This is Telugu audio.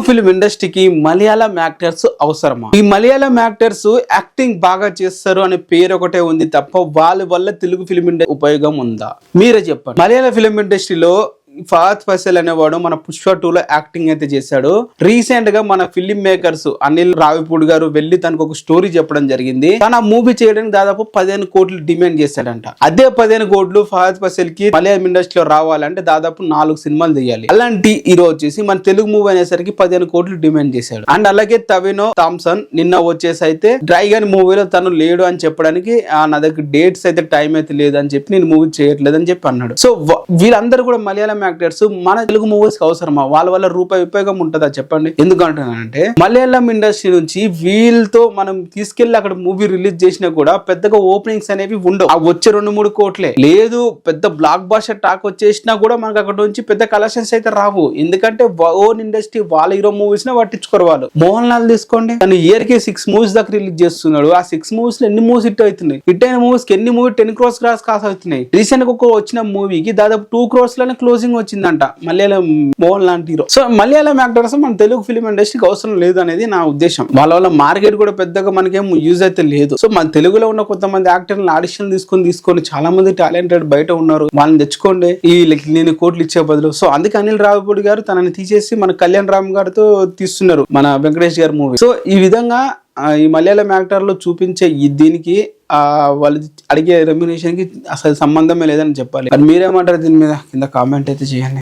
ఫిల్మ్ ఇండస్ట్రీకి మలయాళం యాక్టర్స్ అవసరమా? ఈ మలయాళం యాక్టర్స్ యాక్టింగ్ బాగా చేస్తారు అనే పేరు ఒకటే ఉంది తప్ప వాళ్ళ వల్ల తెలుగు ఫిల్మ్ ఇండస్ట్రీ ఉపయోగం ఉందా? మీరే చెప్పండి. మలయాళ ఫిల్మ్ ఇండస్ట్రీలో ఫహద్ ఫైసల్ అనేవాడు మన పుష్ప 2 లో యాక్టింగ్ అయితే చేశాడు. రీసెంట్ గా మన ఫిల్మ్ మేకర్స్ అనిల్ రావిపూడి గారు వెళ్లి తనకు ఒక స్టోరీ చెప్పడం జరిగింది. తన మూవీ చేయడానికి దాదాపు 15 కోట్లు డిమాండ్ చేశాడంట. అదే 15 కోట్లు ఫహద్ ఫైసల్ కి మలయాళం ఇండస్ట్రీలో రావాలంటే దాదాపు 4 సినిమాలు తీయాలి. అలాంటి హీరో వచ్చేసి మన తెలుగు మూవీ అనేసరికి 15 కోట్లు డిమాండ్ చేశాడు. అండ్ అలాగే టవినో థామ్సన్ నిన్న వచ్చేసి అయితే డ్రైగన్ మూవీలో తను లేడు అని చెప్పడానికి నా దగ్గర డేట్స్ అయితే టైం అయితే లేదని చెప్పి నేను మూవీ చేయట్లేదు అని చెప్పి అన్నాడు. సో వీళ్ళందరూ కూడా మలయాళం యాక్టర్స్ మన తెలుగు మూవీస్ కి అవసరమా? వాళ్ళ వల్ల రూపాయి ఉపయోగం ఉంటుందా చెప్పండి? ఎందుకంటున్నానంటే మలయాళం ఇండస్ట్రీ నుంచి వీళ్ళతో మనం తీసుకెళ్లి అక్కడ మూవీ రిలీజ్ చేసినా కూడా పెద్దగా ఓపెనింగ్స్ అనేవి ఉండవు. ఆ వచ్చే 2-3 కోట్లే లేదు. పెద్ద బ్లాక్ బాస్టర్ టాక్ వచ్చేసినా కూడా మనకు అక్కడ నుంచి పెద్ద కలెక్షన్స్ అయితే రావు. ఎందుకంటే ఓన్ ఇండస్ట్రీ వాళ్ళ హీరో మూవీస్ నే పట్టించుకోరు వాళ్ళు. మోహన్ లాల్ తీసుకోండి, తను ఇయర్ కి 6 మూవీస్ దాకా రిలీజ్ చేస్తున్నాడు. ఆ 6 మూవీస్ లో ఎన్ని మూవీస్ హిట్ అవుతున్నాయి? హిట్ అయిన మూవీస్ కి ఎన్ని మూవీ 10 crores కాస్ అవుతున్నాయి. రీసెంట్ గా ఒక వచ్చిన మూవీకి దాదాపు 2 crores లోనే క్లోజింగ్ వచ్చిందంట మలయాళం మోహన్ లాంటి హీరో. సో మలయాళం యాక్టర్స్ మన తెలుగు ఫిల్మ్ ఇండస్ట్రీకి అవసరం లేదు అనేది నా ఉద్దేశం. వాళ్ళ వల్ల మార్కెట్ కూడా పెద్దగా మనకేం యూజ్ అయితే లేదు. సో మన తెలుగులో ఉన్న కొంతమంది యాక్టర్లను ఆడిషన్ తీసుకొని చాలా మంది టాలెంటెడ్ బయట ఉన్నారు, వాళ్ళని తెచ్చుకోండి ఈ నేను కోట్లు ఇచ్చే బదులు. సో అందుకే అనిల్ రావిపూడి గారు తనని తీసేసి మన కళ్యాణ్ రామ్ గారితో తీస్తున్నారు మన వెంకటేష్ గారి మూవీ. సో ఈ విధంగా ఈ మలయాళం యాక్టర్లు చూపించే దీనికి వాళ్ళు అడిగే రెమ్యునేషన్ కి అసలు సంబంధమే లేదని చెప్పాలి. మీరేమంటారు దీని మీద? కింద కామెంట్ అయితే చేయండి.